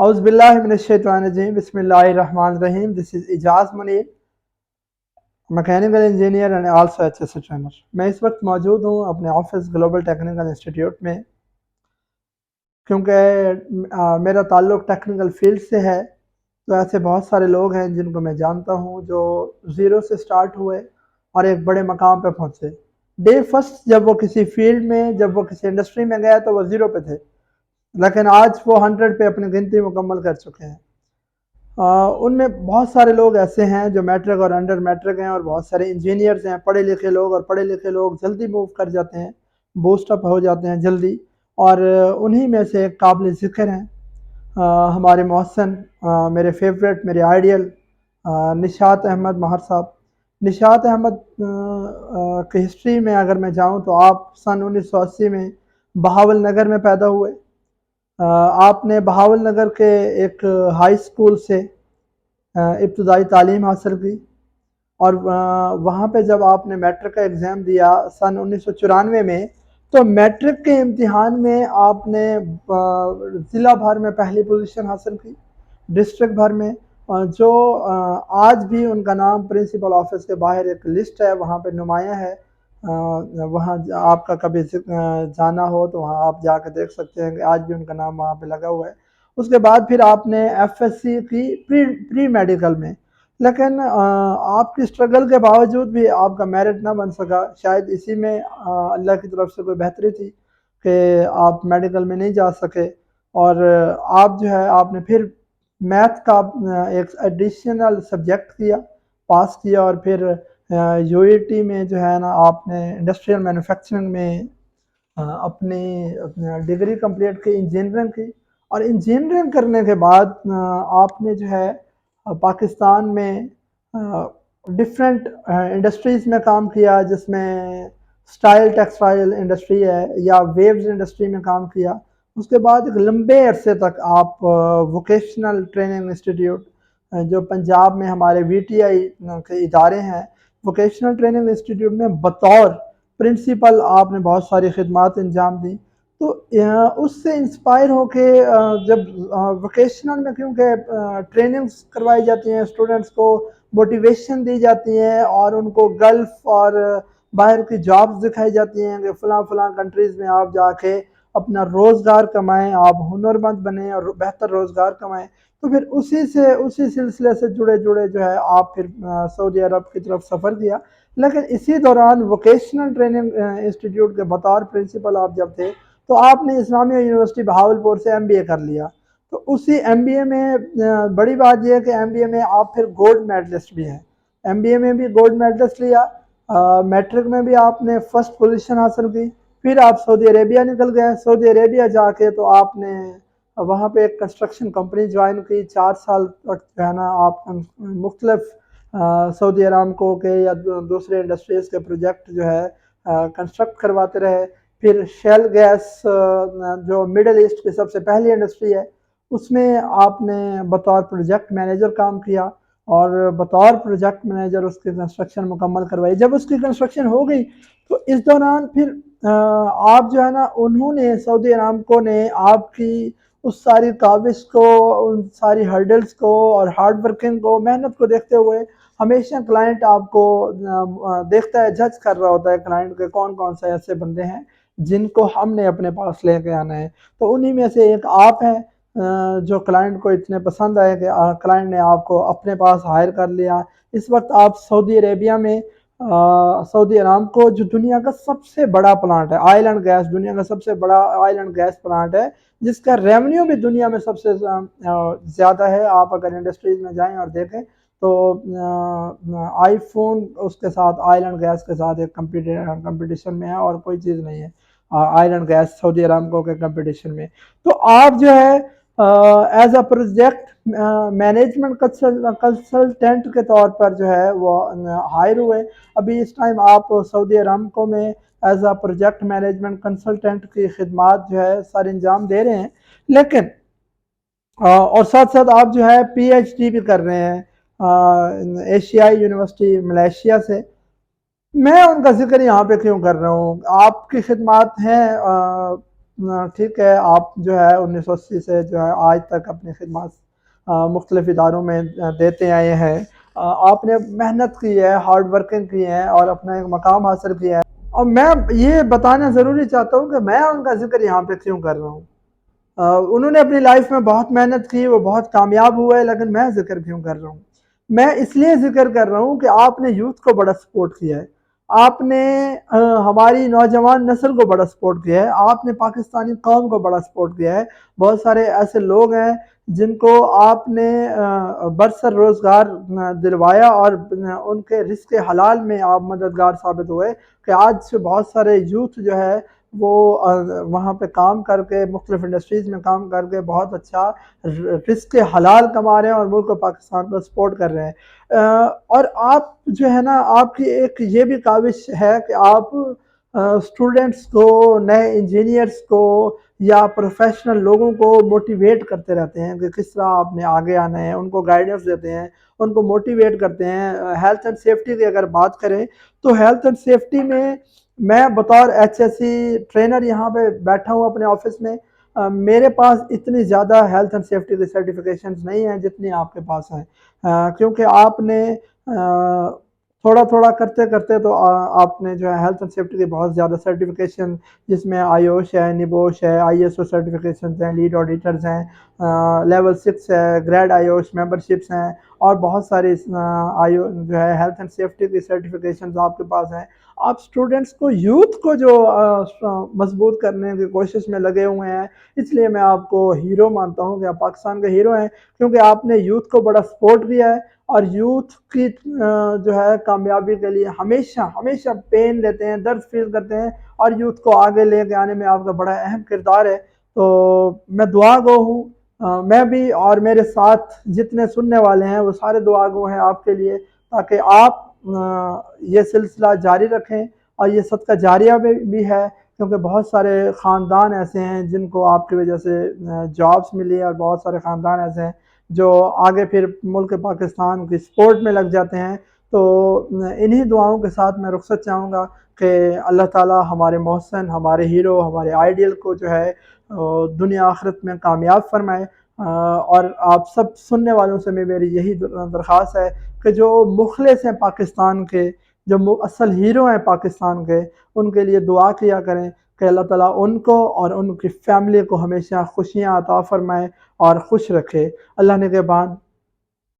اعوذ باللہ من الشیطان الرجیم بسم اللہ الرحمن الرحیم. This is Ejaz Munir, mechanical engineer and also H S E trainer. میں اس وقت موجود ہوں اپنے آفس گلوبل ٹیکنیکل انسٹیٹیوٹ میں, کیونکہ میرا تعلق ٹیکنیکل فیلڈ سے ہے. تو ایسے بہت سارے لوگ ہیں جن کو میں جانتا ہوں جو زیرو سے سٹارٹ ہوئے اور ایک بڑے مقام پہ پہنچے. ڈے فرسٹ جب وہ کسی فیلڈ میں, جب وہ کسی انڈسٹری میں گئے تو وہ زیرو پہ تھے, لیکن آج وہ 100 پہ اپنی گنتی مکمل کر چکے ہیں. ان میں بہت سارے لوگ ایسے ہیں جو میٹرک اور انڈر میٹرک ہیں, اور بہت سارے انجینئرز ہیں, پڑھے لکھے لوگ, اور پڑھے لکھے لوگ جلدی موو کر جاتے ہیں, بوسٹ اپ ہو جاتے ہیں جلدی. اور انہی میں سے ایک قابل ذکر ہیں ہمارے محسن, میرے فیوریٹ, میرے آئیڈیل نشاط احمد ماہر صاحب. نشاط احمد کی ہسٹری میں اگر میں جاؤں تو آپ سن 1980 میں بہاول نگر میں پیدا ہوئے. آپ نے بہاول نگر کے ایک ہائی اسکول سے ابتدائی تعلیم حاصل کی, اور وہاں پہ جب آپ نے میٹرک کا ایگزام دیا سن 1994 میں, تو میٹرک کے امتحان میں آپ نے ضلع بھر میں پہلی پوزیشن حاصل کی, ڈسٹرکٹ بھر میں. جو آج بھی ان کا نام پرنسپل آفس کے باہر ایک لسٹ ہے وہاں پہ نمایاں ہے. وہاں آپ کا کبھی جانا ہو تو وہاں آپ جا کے دیکھ سکتے ہیں کہ آج بھی ان کا نام وہاں پہ لگا ہوا ہے. اس کے بعد پھر آپ نے ایف ایس سی کی پری میڈیکل میں, لیکن آپ کی اسٹرگل کے باوجود بھی آپ کا میرٹ نہ بن سکا. شاید اسی میں اللہ کی طرف سے کوئی بہتری تھی کہ آپ میڈیکل میں نہیں جا سکے, اور آپ جو ہے آپ نے پھر میتھ کا ایک ایڈیشنل سبجیکٹ کیا, پاس کیا, اور پھر یو ای ٹی میں جو ہے نا آپ نے انڈسٹریل مینوفیکچرنگ میں اپنی ڈگری کمپلیٹ کی, انجینئرنگ کی. اور انجینئرنگ کرنے کے بعد آپ نے جو ہے پاکستان میں ڈفرینٹ انڈسٹریز میں کام کیا, جس میں سٹائل ٹیکسٹائل انڈسٹری ہے یا ویوز انڈسٹری میں کام کیا. اس کے بعد ایک لمبے عرصے تک آپ ووکیشنل ٹریننگ انسٹیٹیوٹ, جو پنجاب میں ہمارے وی ٹی آئی کے ادارے ہیں, ووکیشنل ٹریننگ انسٹیٹیوٹ میں بطور پرنسپل آپ نے بہت ساری خدمات انجام دیں. تو اس سے انسپائر ہو کے جب ووکیشنل میں, کیونکہ ٹریننگز کروائی جاتی ہیں اسٹوڈنٹس کو, موٹیویشن دی جاتی ہے, اور ان کو گلف اور باہر کی جابز دکھائی جاتی ہیں کہ فلاں فلاں کنٹریز میں آپ جا کے اپنا روزگار کمائیں, آپ ہنرمند بنیں اور بہتر روزگار کمائیں. تو پھر اسی سلسلے سے جڑے جو ہے آپ پھر سعودی عرب کی طرف سفر کیا. لیکن اسی دوران ووکیشنل ٹریننگ انسٹیٹیوٹ کے بطور پرنسپل آپ جب تھے تو آپ نے اسلامیہ یونیورسٹی بہاولپور سے ایم بی اے کر لیا. تو اسی ایم بی اے میں بڑی بات یہ ہے کہ ایم بی اے میں آپ پھر گولڈ میڈلسٹ بھی ہیں. ایم بی اے میں بھی گولڈ میڈلسٹ لیا, میٹرک میں بھی آپ نے فرسٹ پوزیشن حاصل کی. پھر آپ سعودی عربیہ نکل گئے. سعودی عربیہ جا کے تو آپ نے وہاں پہ ایک کنسٹرکشن کمپنی جوائن کی. 4 سال تک جو ہے نا آپ مختلف سعودی ارامکو کے یا دوسرے انڈسٹریز کے پروجیکٹ جو ہے کنسٹرکٹ کرواتے رہے. پھر شیل گیس جو مڈل ایسٹ کی سب سے پہلی انڈسٹری ہے, اس میں آپ نے بطور پروجیکٹ مینیجر کام کیا, اور بطور پروجیکٹ مینیجر اس کی کنسٹرکشن مکمل کروائی. جب اس کی کنسٹرکشن ہو گئی تو اس دوران پھر آپ جو ہے نا, انہوں نے سعودی ارامکو نے آپ کی اس ساری کاوش کو, ان ساری ہرڈلز کو اور ہارڈ ورکنگ کو, محنت کو دیکھتے ہوئے, ہمیشہ کلائنٹ آپ کو دیکھتا ہے, جج کر رہا ہوتا ہے کلائنٹ کے کون کون سے ایسے بندے ہیں جن کو ہم نے اپنے پاس لے کے آنا ہے. تو انہی میں سے ایک آپ ہیں جو کلائنٹ کو اتنے پسند آئے کہ کلائنٹ نے آپ کو اپنے پاس ہائر کر لیا. اس وقت آپ سعودی عربیہ میں سعودی ارامکو جو دنیا کا سب سے بڑا پلانٹ ہے, آئل اینڈ گیس, دنیا کا سب سے بڑا آئل اینڈ گیس پلانٹ ہے, جس کا ریونیو بھی دنیا میں سب سے زیادہ ہے. آپ اگر انڈسٹریز میں جائیں اور دیکھیں تو آئی فون اس کے ساتھ آئل اینڈ گیس کے ساتھ ایک کمپٹیشن میں ہے, اور کوئی چیز نہیں ہے آئل اینڈ گیس سعودی ارامکو کے کمپٹیشن میں. تو آپ جو ہے as a project management consultant کے طور پر جو ہے وہ ہائر ہوئے. ابھی اس ٹائم آپ سعودی ارامکو میں as a project management consultant کی خدمات جو ہے سر انجام دے رہے ہیں. لیکن اور ساتھ ساتھ آپ جو ہے پی ایچ ڈی بھی کر رہے ہیں ایشیائی یونیورسٹی ملیشیا سے. میں ان کا ذکر یہاں پہ کیوں کر رہا ہوں, آپ کی خدمات ہیں ٹھیک ہے، آپ جو ہے 1980 سے جو ہے آج تک اپنی خدمات مختلف اداروں میں دیتے آئے ہیں۔ آپ نے محنت کی ہے، ہارڈ ورکنگ کی ہے اور اپنا ایک مقام حاصل کیا ہے، اور میں یہ بتانا ضروری چاہتا ہوں کہ میں ان کا ذکر یہاں پہ کیوں کر رہا ہوں۔ انہوں نے اپنی لائف میں بہت محنت کی، وہ بہت کامیاب ہوئے، لیکن میں ذکر کیوں کر رہا ہوں؟ میں اس لیے ذکر کر رہا ہوں کہ آپ نے یوتھ کو بڑا سپورٹ کیا ہے، آپ نے ہماری نوجوان نسل کو بڑا سپورٹ کیا ہے، آپ نے پاکستانی قوم کو بڑا سپورٹ کیا ہے۔ بہت سارے ایسے لوگ ہیں جن کو آپ نے برسر روزگار دلوایا، اور ان کے رزق حلال میں آپ مددگار ثابت ہوئے کہ آج سے بہت سارے یوتھ جو ہے وہ وہاں پہ کام کر کے، مختلف انڈسٹریز میں کام کر کے بہت اچھا رزق حلال کما رہے ہیں اور ملک و پاکستان کو سپورٹ کر رہے ہیں۔ اور آپ جو ہے نا، آپ کی ایک یہ بھی کاوش ہے کہ آپ اسٹوڈنٹس کو، نئے انجینئرس کو یا پروفیشنل لوگوں کو موٹیویٹ کرتے رہتے ہیں کہ کس طرح آپ نے آگے آنا ہے، ان کو گائیڈنس دیتے ہیں، ان کو موٹیویٹ کرتے ہیں۔ ہیلتھ اینڈ سیفٹی کی اگر بات کریں تو ہیلتھ اینڈ سیفٹی میں بطور ایچ ایس سی ٹرینر یہاں پہ بیٹھا ہوں اپنے آفس میں۔ میرے پاس اتنی زیادہ ہیلتھ اینڈ سیفٹی کی سرٹیفکیشنز نہیں ہیں جتنی آپ کے پاس ہیں، کیونکہ آپ نے تھوڑا تھوڑا کرتے کرتے تو آپ نے جو ہے ہیلتھ اینڈ سیفٹی کی بہت زیادہ سرٹیفکیشن، جس میں آیوش ہے، نبوش ہے، آئی ایس او سرٹیفکیشنز ہیں، لیڈ آڈیٹرز ہیں، لیول 6 ہے، گریڈ آیوش ممبرشپس ہیں، اور بہت ساری جو ہے ہیلتھ اینڈ سیفٹی کی سرٹیفکیشنز آپ کے پاس ہیں۔ آپ اسٹوڈنٹس کو، یوتھ کو جو مضبوط کرنے کی کوشش میں لگے ہوئے ہیں، اس لیے میں آپ کو ہیرو مانتا ہوں کہ آپ پاکستان کے ہیرو ہیں، کیونکہ آپ نے یوتھ کو بڑا سپورٹ کیا ہے، اور یوتھ کی جو ہے کامیابی کے لیے ہمیشہ ہمیشہ پین لیتے ہیں، درد فیل کرتے ہیں، اور یوتھ کو آگے لے کے آنے میں آپ کا بڑا اہم کردار ہے۔ تو میں دعا گو ہوں، میں بھی اور میرے ساتھ جتنے سننے والے ہیں وہ سارے دعا گو ہیں آپ کے لیے، تاکہ آپ یہ سلسلہ جاری رکھیں، اور یہ صدقہ جاریہ بھی ہے، کیونکہ بہت سارے خاندان ایسے ہیں جن کو آپ کی وجہ سے جابس ملی، اور بہت سارے خاندان ایسے ہیں جو آگے پھر ملک پاکستان کی سپورٹ میں لگ جاتے ہیں۔ تو انہی دعاؤں کے ساتھ میں رخصت چاہوں گا کہ اللہ تعالی ہمارے محسن، ہمارے ہیرو، ہمارے آئیڈیل کو جو ہے دنیا آخرت میں کامیاب فرمائے۔ اور آپ سب سننے والوں سے میری یہی درخواست ہے کہ جو مخلص ہیں پاکستان کے، جو اصل ہیرو ہیں پاکستان کے، ان کے لیے دعا کیا کریں کہ اللہ تعالیٰ ان کو اور ان کی فیملی کو ہمیشہ خوشیاں عطا فرمائے اور خوش رکھے۔ اللہ نگہبان۔